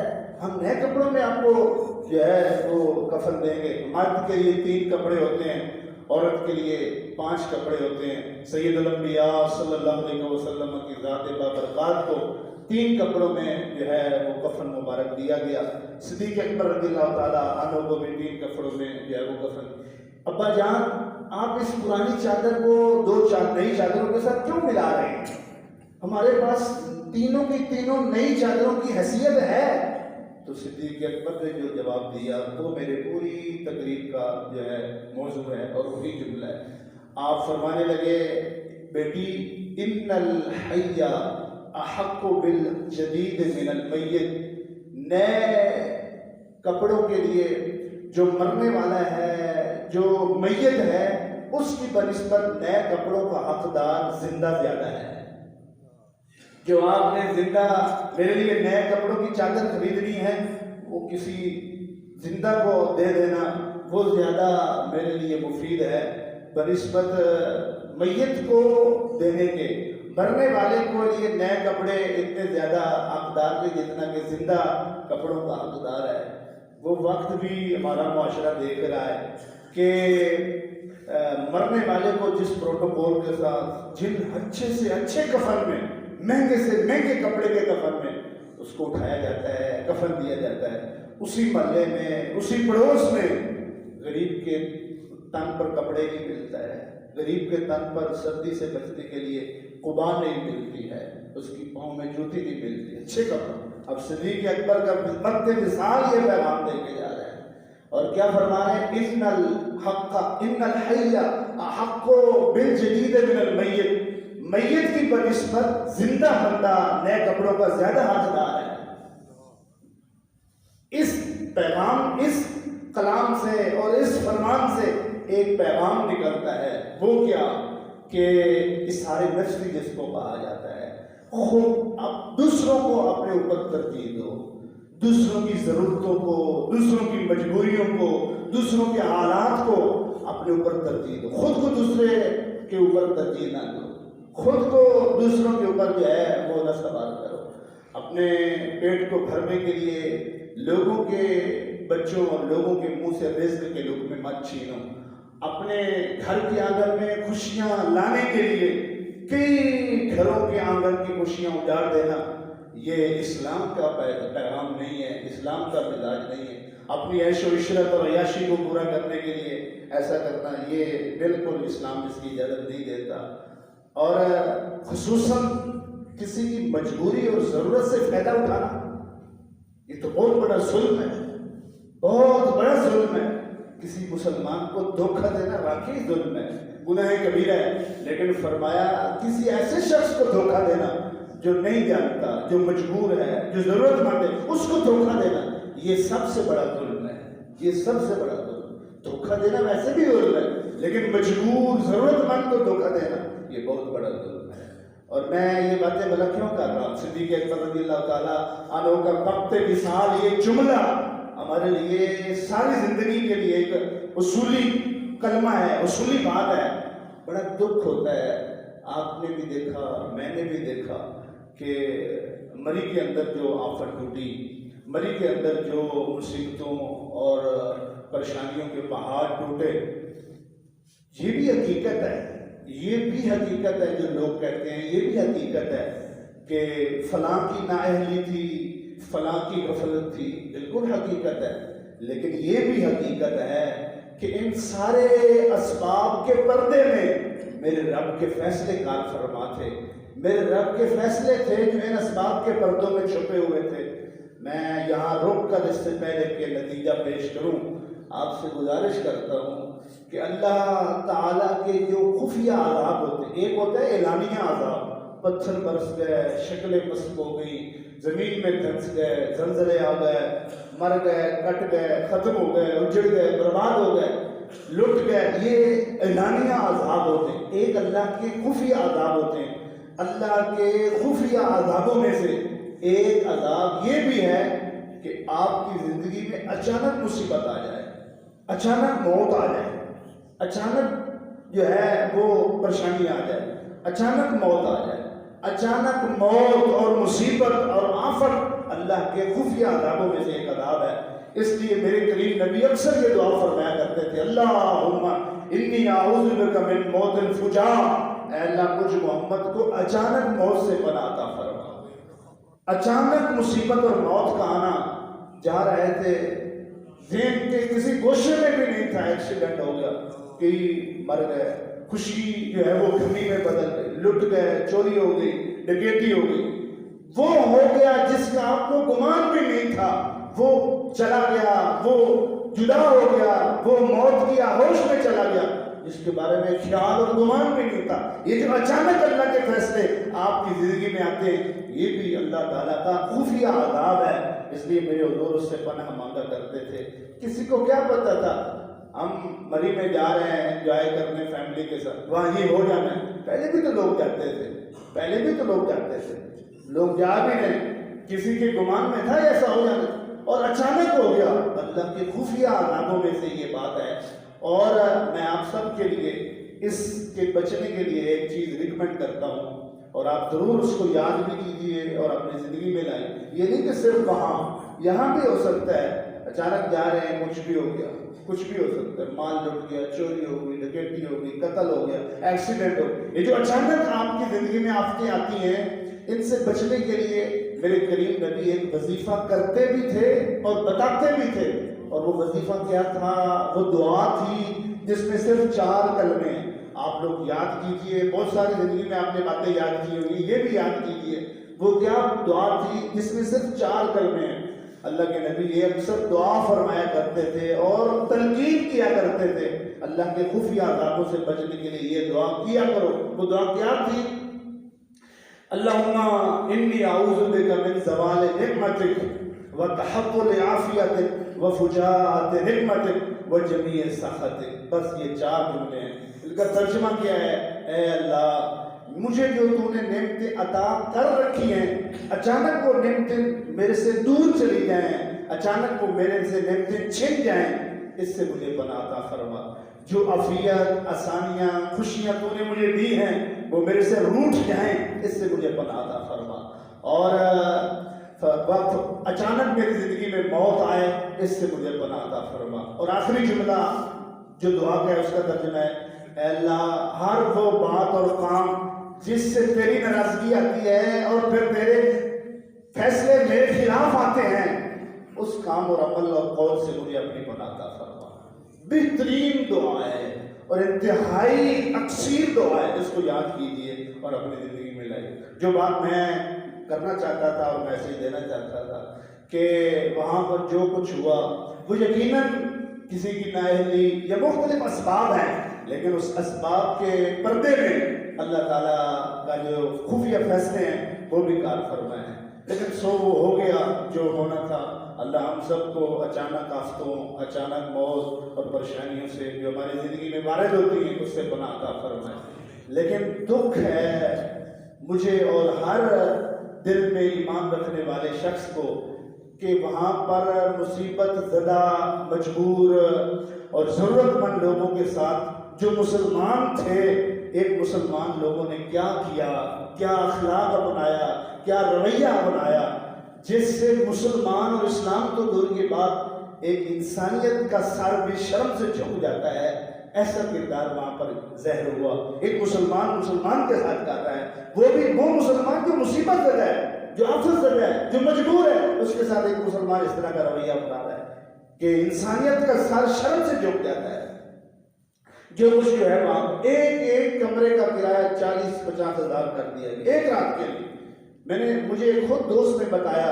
ہم نئے کپڑوں میں آپ کو جو ہے وہ کفن دیں گے. مرد کے لیے 3 کپڑے ہوتے ہیں, عورت کے لیے 5 کپڑے ہوتے ہیں. سید الانبیاء صلی اللہ علیہ وسلم کی ذات بابرکات کو 3 کپڑوں میں جو ہے وہ کفن مبارک دیا گیا. صدیق اکبر رضی اللہ تعالیٰ عنہ کو بھی 3 کپڑوں میں جو ہے وہ کفن. ابا جان آپ اس پرانی چادر کو 2 نئی چادروں کے ساتھ کیوں ملا رہے ہیں؟ ہمارے پاس تینوں کی تینوں نئی چادروں کی حیثیت ہے. تو صدیق اکبر نے جو جواب دیا وہ میرے پوری تقریب کا جو ہے موضوع ہے اور وہی جملہ ہے. آپ فرمانے لگے بیٹی ان الحی احق بالجدید من المیت, نئے کپڑوں کے لیے جو مرنے والا ہے, جو میت ہے, اس کی بنسبت نئے کپڑوں کا حقدار زندہ زیادہ ہے. جو آپ نے زندہ میرے لیے نئے کپڑوں کی چادر خریدنی ہے وہ کسی زندہ کو دے دینا وہ زیادہ میرے لیے مفید ہے بنسبت میت کو دینے کے. مرنے والے کو لیے نئے کپڑے اتنے زیادہ حقدار نہیں جتنا کہ زندہ کپڑوں کا حقدار ہے. وہ وقت بھی ہمارا معاشرہ دیکھ رہا ہے کہ مرنے والے کو جس پروٹوکول کے ساتھ جن اچھے سے اچھے کفن میں, مہنگے سے مہنگے کپڑے کے کفن میں اس کو اٹھایا جاتا ہے, کفن دیا جاتا ہے, اسی محلے میں اسی پڑوس میں غریب کے تن پر کپڑے نہیں ملتا ہے, غریب کے تن پر سردی سے بچنے کے لیے قبا نہیں ملتی ہے, اس کی پاؤں میں جوتی نہیں ملتی, اچھے کپڑے. اب صدیق اکبر کا مد مثال یہ پیغام دے کے جا رہے ہیں اور کیا فرما رہے ہیں ان الحی احق بالجدید من المیت, میت کی بنسبت زندہ بندہ نئے کپڑوں کا زیادہ حقدار ہے. اس پیغام, اس کلام سے اور اس فرمان سے ایک پیغام نکلتا ہے, وہ کیا کہ اظہار نفس جس کو کہا جاتا ہے, خود اب دوسروں کو اپنے اوپر ترجیح دو, دوسروں کی ضرورتوں کو, دوسروں کی مجبوریوں کو, دوسروں کے حالات کو اپنے اوپر ترجیح دو. خود کو دوسرے کے اوپر ترجیح نہ دو, خود کو دوسروں کے اوپر جو ہے وہ نہ سوال کرو. اپنے پیٹ کو بھرنے کے لیے لوگوں کے بچوں اور لوگوں کے منہ سے رزق کے لقمے مت چھینو. اپنے گھر کے آنگن میں خوشیاں لانے کے لیے کئی گھروں کے آنگن کی خوشیاں اجاڑ دینا یہ اسلام کا پیغام نہیں ہے, اسلام کا مزاج نہیں ہے. اپنی عیش و عشرت اور عیاشی کو پورا کرنے کے لیے ایسا کرنا یہ بالکل اسلام اس کی اجازت نہیں دیتا. اور خصوصاً کسی کی مجبوری اور ضرورت سے فائدہ اٹھانا یہ تو بہت بڑا ظلم ہے, بہت بڑا ظلم ہے. کسی مسلمان کو دھوکہ دینا واقعی ظلم ہے, گناہ کبیرہ ہے. لیکن فرمایا کسی ایسے شخص کو دھوکہ دینا جو نہیں جانتا, جو مجبور ہے, جو ضرورت مند ہے, اس کو دھوکہ دینا یہ سب سے بڑا ظلم ہے, یہ سب سے بڑا ظلم. دھوکہ دینا ویسے بھی ظلم ہے, لیکن مجبور ضرورت مند کو دھوکہ دینا یہ بہت بڑا ظلم ہے. اور میں یہ باتیں بھلا کیوں کر رہا ہوں؟ صدیق اکبر رضی اللہ تعالیٰ عنہ کا وقت مثال یہ جملہ ہمارے لیے ساری زندگی کے لیے ایک اصولی کلمہ ہے, اصولی بات ہے. بڑا دکھ ہوتا ہے, آپ نے بھی دیکھا, میں نے بھی دیکھا کہ مری کے اندر جو آفت ٹوٹی, مری کے اندر جو مصیبتوں اور پریشانیوں کے پہاڑ ٹوٹے, یہ بھی حقیقت ہے, یہ بھی حقیقت ہے. جو لوگ کہتے ہیں یہ بھی حقیقت ہے کہ فلاں کی نااہلی تھی, فلاں کی غفلت تھی, بالکل حقیقت ہے. لیکن یہ بھی حقیقت ہے کہ ان سارے اسباب کے پردے میں میرے رب کے فیصلے کار فرما تھے, میرے رب کے فیصلے تھے جو ان اسباب کے پردوں میں چھپے ہوئے تھے. میں یہاں رک کر اس سے پہلے کہ نتیجہ پیش کروں آپ سے گزارش کرتا ہوں کہ اللہ تعالیٰ کے جو خفیہ عذاب ہوتے ہیں, ایک ہوتا ہے اعلانیہ عذاب, پتھر برس گئے, شکلیں پسک ہو گئی, زمین میں دھنس گئے, زلزلے آ گئے, مر گئے, کٹ گئے, ختم ہو گئے, اجڑ گئے, برباد ہو گئے, لٹ گئے, یہ اعلانیہ عذاب ہوتے ہیں. ایک اللہ کے خفیہ عذاب ہوتے ہیں. اللہ کے خفیہ عذابوں میں سے ایک عذاب یہ بھی ہے کہ آپ کی زندگی میں اچانک مصیبت آ جائے، اچانک موت آ جائے، اچانک جو ہے وہ پریشانی آ جائے، اچانک موت آ جائے۔ اچانک موت اور مصیبت اور آفت اللہ کے خفیہ عذابوں میں سے ایک عذاب ہے۔ اس لیے میرے کریم نبی اکثر یہ دعا فرمایا کرتے تھے، اللہم انی اعوذ بک من موت الفجاء، اے اللہ مجھ محمد کو اچانک موت سے پناہ عطا فرما۔ اچانک مصیبت اور موت کا آنا، جا رہے تھے ذہن کے کسی گوشے میں بھی نہیں تھا، ایکسیڈنٹ ہو گیا، کئی مر گئے، خوشی جو ہے وہ غمی میں بدل گئی، لٹ گئے، چوری ہو گئی، ڈکیتی ہو گئی، وہ ہو گیا جس کا آپ کو گمان بھی نہیں تھا، وہ چلا گیا، وہ جدا ہو گیا، وہ موت کی آغوش میں چلا گیا جس کے بارے میں خیال اور گمان بھی نہیں تھا۔ یہ جو اچانک اللہ کے فیصلے آپ کی زندگی میں آتے ہیں، یہ بھی اللہ تعالیٰ کا خفیہ عذاب ہے۔ اس لیے میرے حضور اس سے پناہ مانگا کرتے تھے۔ کسی کو کیا پتا تھا ہم مری میں جا رہے ہیں انجوائے کرنے فیملی کے ساتھ، وہاں یہ ہو جانا ہے۔ پہلے بھی تو لوگ جاتے تھے، پہلے بھی تو لوگ جاتے تھے، لوگ جا بھی نہیں، کسی کے گمان میں تھا ایسا ہو جانا، اور اچانک ہو گیا۔ اللہ کے خفیہ عذابوں میں سے یہ بات ہے۔ اور میں آپ سب کے لیے اس کے بچنے کے لیے ایک چیز ریکمینڈ کرتا ہوں، اور آپ ضرور اس کو یاد بھی کیجئے اور اپنی زندگی میں لائیں۔ یہ نہیں کہ صرف وہاں، یہاں بھی ہو سکتا ہے، اچانک جا رہے ہیں، کچھ بھی ہو گیا، کچھ بھی ہو سکتا ہے، مال لٹ گیا، چوری ہو گئی، ڈکیتی ہو گئی، قتل ہو گیا، ایکسیڈنٹ ہو گیا۔ یہ جو اچانک آپ کی زندگی میں آفتیں آتی ہیں، ان سے بچنے کے لیے میرے کریم نبی ایک وظیفہ کرتے بھی تھے اور بتاتے بھی تھے، اور وہ وظیفہ کیا تھا؟ وہ دعا تھی جس میں صرف 4 کلمے ہیں۔ آپ لوگ یاد کیجئے، بہت ساری زندگی میں آپ نے باتیں یاد کی ہوگی، یہ بھی یاد کیجئے۔ وہ کیا دعا تھی جس میں صرف 4 کلمے ہیں؟ اللہ کے نبی یہ اکثر دعا فرمایا کرتے تھے اور تلقین کیا کرتے تھے، اللہ کے خفیہ عذابوں سے بچنے کے لیے یہ دعا کیا کرو۔ وہ دعا کیا تھی؟ اللہم انی اعوذ بک من زوال نعمتک وتحول عافیتک وفجاءت حکمتک وجمیع سخطک۔ بس یہ 4 جملے ہیں۔ ان کا ترجمہ کیا ہے؟ اے اللہ، مجھے جو تو نے نعمتیں عطا کر رکھی ہیں، اچانک وہ نعمتیں میرے سے دور چلی جائیں، اچانک وہ میرے سے نعمتیں چھن جائیں، اس سے مجھے پناہ عطا فرما۔ جو عافیت، آسانیاں، خوشیاں تو نے مجھے دی ہیں، وہ میرے سے روٹ جائیں، اس سے مجھے پناہ عطا فرما۔ اور اچانک میری زندگی میں موت آئے، اس سے مجھے پناہ عطا فرما۔ اور آخری جملہ جو دعا کا ہے اس کا ترجمہ ہے، اے اللہ، ہر وہ بات اور کام جس سے تیری ناراضگی آتی ہے اور پھر تیرے فیصلے میرے خلاف آتے ہیں، اس کام اور عمل اور قول سے مجھے اپنی پناہ عطا فرما۔ بہترین دعا ہے اور انتہائی اکثیر دعا ہے، اس کو یاد کیجئے اور اپنی زندگی میں لائیں۔ جو بات میں کرنا چاہتا تھا اور میسیج دینا چاہتا تھا کہ وہاں پر جو کچھ ہوا وہ یقیناً کسی کی نااہلی یا مختلف اسباب ہیں، لیکن اس اسباب کے پردے میں اللہ تعالیٰ کا جو خفیہ فیصلے ہیں وہ بھی کار فرما ہے۔ لیکن سو وہ ہو گیا جو ہونا تھا۔ اللہ ہم سب کو اچانک آفتوں، اچانک موت اور پریشانیوں سے جو ہماری زندگی میں وارد ہوتی ہیں اس سے پناہ عطا فرمائے۔ لیکن دکھ ہے مجھے اور ہر دل میں ایمان رکھنے والے شخص کو کہ وہاں پر مصیبت زدہ، مجبور اور ضرورت مند لوگوں کے ساتھ جو مسلمان تھے، ایک مسلمان لوگوں نے کیا کیا، کیا اخلاق اپنایا، کیا رویہ اپنایا، جس سے مسلمان اور اسلام تو دور کی بات ایک انسانیت کا سر بھی شرم سے جھک جاتا ہے۔ ایسا کردار وہاں پر ظاہر ہوا۔ ایک مسلمان کے ساتھ کر رہا ہے، وہ بھی وہ مسلمان جو مصیبت زدہ ہے، جو آفت زدہ ہے، جو مجبور ہے، اس کے ساتھ ایک مسلمان اس طرح کا رویہ اپنا رہا ہے کہ انسانیت کا سر شرم سے جھک جاتا ہے۔ جو کچھ جو ہے وہاں ایک کمرے کا کرایہ 40-50 ہزار کر دیا گیا ایک رات کے لیے۔ مجھے خود دوست نے بتایا،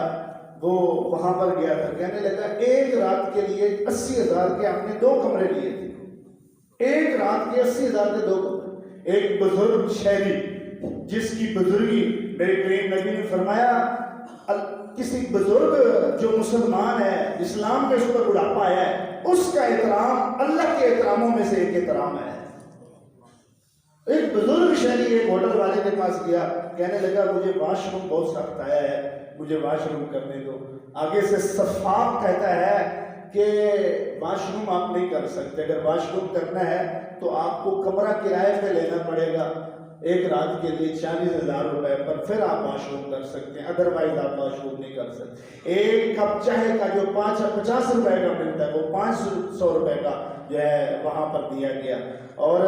وہ وہاں پر گیا تھا، کہنے لگا ایک رات کے لیے 80 ہزار کے ہم نے 2 کمرے لیے تھے، ایک رات کے 80 ہزار کے 2 کمرے۔ ایک بزرگ شہری جس کی بزرگی میرے کریم نبی نے فرمایا، کسی بزرگ جو مسلمان ہے، اسلام میں اس پر بڑھاپا آیا ہے، اس کا احترام اللہ کے احتراموں میں سے ایک احترام ہے۔ ایک بزرگ شہری ایک ہوٹل والے کے پاس گیا، کہنے لگا مجھے واش روم بہت سخت آیا ہے، مجھے واش روم کرنے دو۔ آگے سے صفاق کہتا ہے کہ واش روم آپ نہیں کر سکتے، اگر واش روم کرنا ہے تو آپ کو کمرہ کرائے پہ لینا پڑے گا ایک رات کے لیے 40,000 روپے پر، پھر آپ واش روم کر سکتے ہیں، ادروائز آپ واش روم نہیں کر سکتے۔ ایک کپ چائے کا جو 50 روپے کا ملتا ہے وہ 500 روپے کا جو ہے وہاں پر دیا گیا۔ اور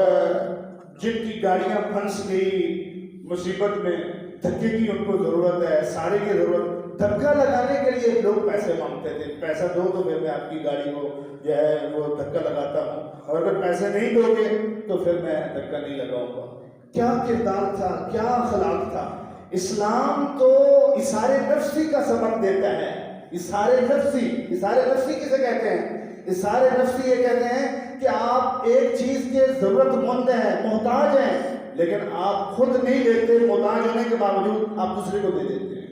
جن کی گاڑیاں پھنس گئی مصیبت میں، دھکے کی ان کو ضرورت ہے، سارے کی ضرورت، دھکا لگانے کے لیے لوگ پیسے مانگتے تھے، پیسہ دو تو پھر میں آپ کی گاڑی کو جو ہے وہ دھکا لگاتا ہوں، اور اگر پیسے نہیں دو گے تو پھر میں دھکا نہیں لگاؤں گا۔ کیا کردار تھا، کیا اخلاق تھا! اسلام تو اثار نفسی کا سبق دیتا ہے۔ اثار نفسی کسے کہتے ہیں؟ اثار نفسی یہ کہتے ہیں کہ آپ ایک چیز کے ضرورت مند ہیں، محتاج ہیں، لیکن آپ خود نہیں لیتے، محتاج ہونے کے باوجود آپ دوسرے کو دے دیتے ہیں۔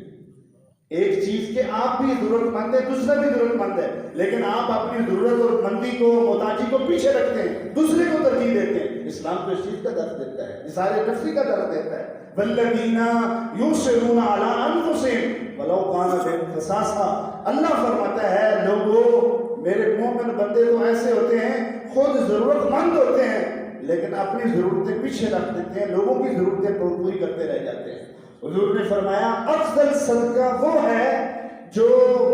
ایک چیز کے آپ بھی ضرورت مند ہے، دوسرا بھی ضرورت مند ہے، لیکن آپ اپنی ضرورت اور مندی کو، محتاجی کو پیچھے رکھتے ہیں، دوسرے کو ترجیح دیتے ہیں۔ اسلام تو اس چیز کا درس دیتا ہے، اظہار نفسی کا درس دیتا ہے۔ والذین یؤثرون علی انفسہم ولو کان بہم خصاصہ، اللہ فرماتا ہے لوگوں، میرے مومن بندے تو ایسے ہوتے ہیں، خود ضرورت مند ہوتے ہیں لیکن اپنی ضرورتیں پیچھے رکھ دیتے ہیں، لوگوں کی ضرورتیں پوری کرتے رہ جاتے ہیں۔ حضور نے فرمایا افضل صدقہ وہ ہے جو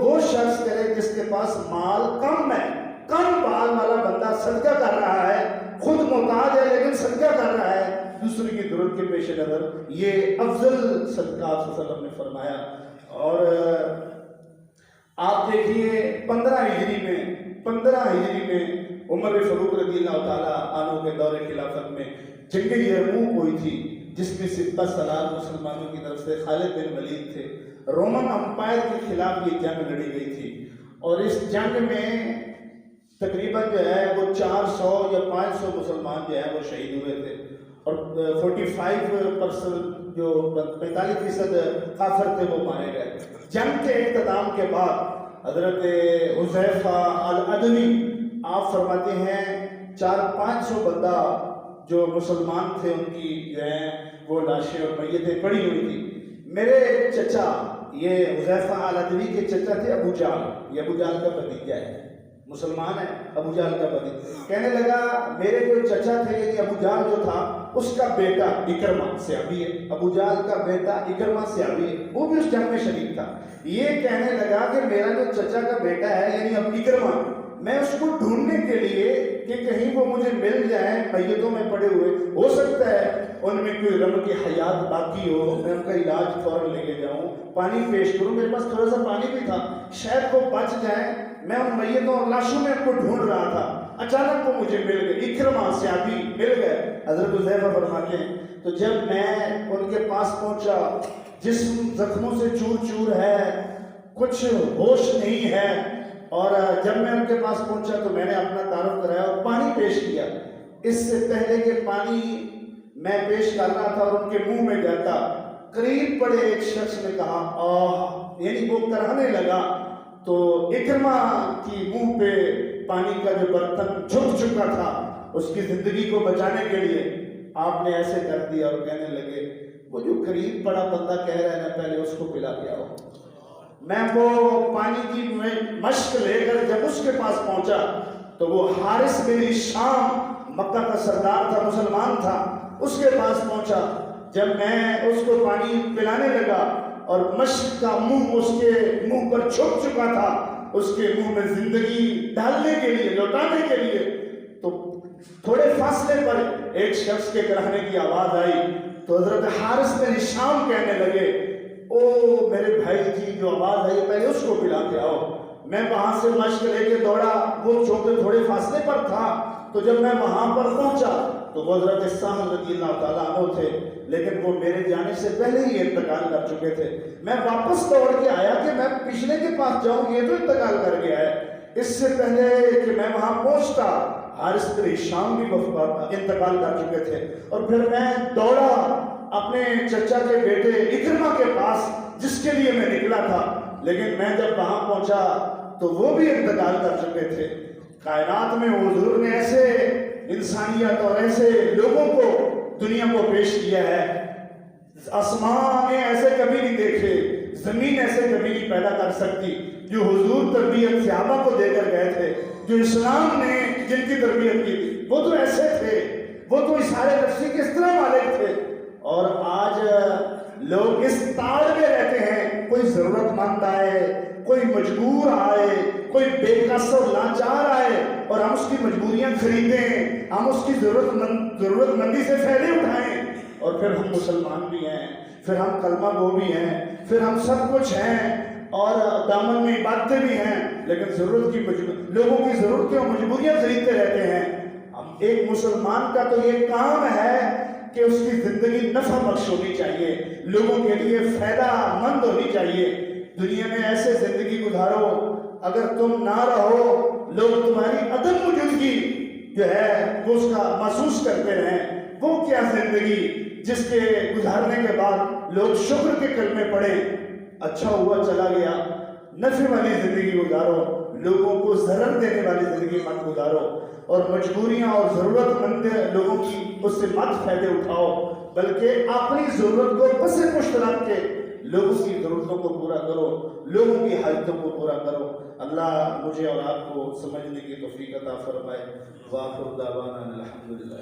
وہ شخص کرے جس کے پاس مال کم ہے، کم مال والا بندہ صدقہ کر رہا ہے، خود محتاج ہے لیکن صدقہ کر رہا ہے دوسرے کی ضرورت کے پیش نظر، یہ افضل صدقہ آپ صلی اللہ علیہ وسلم نے فرمایا۔ اور آپ دیکھیے 15 ہجری میں عمر فاروق رضی اللہ تعالیٰ عنہ کے دور خلافت میں جنگ یرموک ہوئی تھی، جس میں سپہ سالار مسلمانوں کی طرف سے خالد بن ولید تھے، رومن امپائر کے خلاف یہ جنگ لڑی گئی تھی، اور اس جنگ میں تقریباً جو ہے وہ 400 یا 500 مسلمان جو ہے وہ شہید ہوئے تھے، اور 45% جو 45% کافر تھے وہ مارے گئے۔ جنگ کے اختتام کے بعد حضرت حذیفہ العدوی آپ فرماتے ہیں 400-500 بندہ جو مسلمان تھے ان کی جو ہیں وہ لاشیں اور میتیں پڑی ہوئی تھی۔ میرے چچا، یہ حذیفہ العدوی کے چچا تھے ابو جہل، یہ ابو جہل کا بھتیجا ہے، مسلمان ہے، ابو جہل کا بھتیجا۔ کہنے لگا میرے جو چچا تھے یعنی ابو جہل جو تھا اس کا بیٹا اکرمہ صحابی ہے، ابو جہل کا بیٹا اکرمہ صحابی ہے، وہ بھی اس جنگ میں شریک تھا۔ یہ کہنے لگا کہ میرا جو چچا کا بیٹا ہے یعنی اب اکرمہ، میں اس کو ڈھونڈنے کے لیے کہ کہیں وہ مجھے مل جائیں، میتوں میں پڑے ہوئے، ہو سکتا ہے ان میں کوئی رب کی حیات باقی ہو، میں ان کا علاج فوراً لے کے جاؤں، پانی پیش کروں، میرے پاس تھوڑا سا پانی بھی تھا، شاید وہ بچ جائیں۔ میں ان میتوں اور لاشوں میں ان کو ڈھونڈ رہا تھا، اچانک وہ مجھے مل گئے، اکرمہ صحابی مل گئے۔ حضرت حذیفہ فرماتے ہیں تو جب میں ان کے پاس پہنچا، جسم زخموں سے چور چور ہے، کچھ ہوش نہیں ہے، اور جب میں ان کے پاس پہنچا تو میں نے اپنا تعارف کرایا اور پانی پیش کیا۔ اس سے پہلے کہ پانی میں پیش کر رہا تھا اور ان کے منہ میں جاتا، قریب پڑے ایک شخص نے کہا آہ، یعنی وہ کرانے لگا، تو اکرمہ کی منہ پہ پانی کا جو برتن جھک چکا تھا، اس کی زندگی کو بچانے کے لیے آپ نے ایسے کر دیا اور کہنے لگے وہ جو قریب پڑا بندہ کہہ رہا ہے نا پہلے اس کو پلا کے آؤ۔ میں وہ پانی کی مشق لے کر جب اس کے پاس پہنچا تو وہ حارث بن شام، مکہ کا سردار تھا، مسلمان تھا، اس کے پاس پہنچا۔ جب میں اس کو پانی پلانے لگا اور مشق کا منہ اس کے منہ پر چھپ چکا تھا، اس کے منہ میں زندگی ڈالنے کے لیے، لوٹانے کے لیے، تو تھوڑے فاصلے پر ایک شخص کے کرانے کی آواز آئی، تو حضرت حارث بن شام کہنے لگے او میرے بھائی جی جو آواز آئی پہلے اس کو پلا کے آؤ۔ میں وہاں سے مشق لے کے دوڑا، وہ چونکہ تھوڑے فاصلے پر تھا، تو جب میں وہاں پر پہنچا تو وہ حضرت سہل رضی اللہ تعالیٰ عنہ تھے، لیکن وہ میرے جانے سے پہلے ہی انتقال کر چکے تھے۔ میں واپس دوڑ کے آیا کہ میں پچھلے کے پاس جاؤں، یہ تو انتقال کر گیا ہے۔ اس سے پہلے کہ میں وہاں پہنچتا حارث بن شام بھی انتقال کر چکے تھے، اور پھر میں دوڑا اپنے چچا کے بیٹے اکرمہ کے پاس جس کے لیے میں نکلا تھا، لیکن میں جب وہاں پہنچا تو وہ بھی انتقال کر چکے تھے۔ کائنات میں حضور نے ایسے انسانیت اور ایسے لوگوں کو دنیا کو پیش کیا ہے، آسمان نے ایسے کبھی نہیں دیکھے، زمین ایسے کبھی نہیں پیدا کر سکتی جو حضور تربیت صحابہ کو دے کر گئے تھے، جو اسلام نے جن کی تربیت کی تھی، وہ تو ایسے تھے، وہ تو اشارے نفسی کے اس طرح مالک تھے۔ اور آج لوگ اس تاڑ میں رہتے ہیں، کوئی ضرورت مند آئے، کوئی مجبور آئے، کوئی بے کس اور لاچار آئے اور ہم اس کی مجبوریاں خریدیں، ہم اس کی ضرورت مندی سے فائدے اٹھائیں، اور پھر ہم مسلمان بھی ہیں، پھر ہم کلمہ گو بھی ہیں، پھر ہم سب کچھ ہیں اور دامن میں عبادتیں بھی ہیں، لیکن لوگوں کی ضرورتیں اور مجبوریاں خریدتے رہتے ہیں۔ ایک مسلمان کا تو یہ کام ہے کہ اس کی زندگی نفع بخش ہونی چاہیے، لوگوں کے لیے فائدہ مند ہونی چاہیے۔ دنیا میں ایسے زندگی گزارو، اگر تم نہ رہو لوگ تمہاری عدم موجودگی جو ہے وہ اس کا محسوس کرتے رہیں۔ وہ کیا زندگی جس کے گزارنے کے بعد لوگ شکر کے کلمے پڑھیں، اچھا ہوا چلا گیا۔ نفع والی زندگی گزارو، لوگوں کو ضرر دینے والی زندگی مت گزارو، اور مجبوریاں اور ضرورت مند لوگوں کی اس سے مت فائدے اٹھاؤ، بلکہ اپنی ضرورت کو پس پشت رکھ کے لوگوں کی ضرورتوں کو پورا کرو، لوگوں کی حاجتوں کو پورا کرو۔ اللہ مجھے اور آپ کو سمجھنے کی توفیق عطا فرمائے۔ وآخر دعوانا الحمدللہ۔